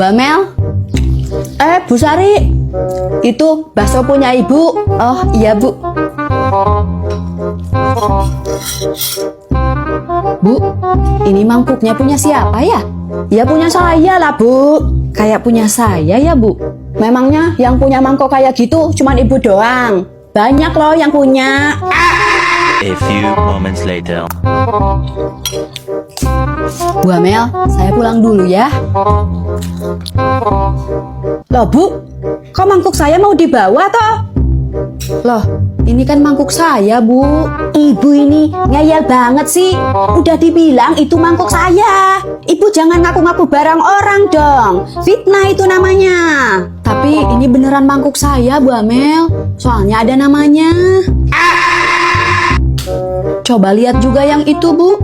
Bu Amel? Bu Sari, itu bakso punya ibu. Oh iya bu. Bu, ini mangkuknya punya siapa ya? Ya punya saya lah bu. Kayak punya saya ya bu. Memangnya yang punya mangkok kayak gitu cuman ibu doang? Banyak loh yang punya. A few moments later. Bu Amel, saya pulang dulu ya. Loh bu, kok mangkuk saya mau dibawa toh? Loh, ini kan mangkuk saya bu. Ibu ini ngeyel banget sih. Udah dibilang itu mangkuk saya. Ibu jangan ngaku-ngaku barang orang dong. Fitnah itu namanya. Tapi ini beneran mangkuk saya Bu Amel. Soalnya ada namanya. Coba lihat juga yang itu bu.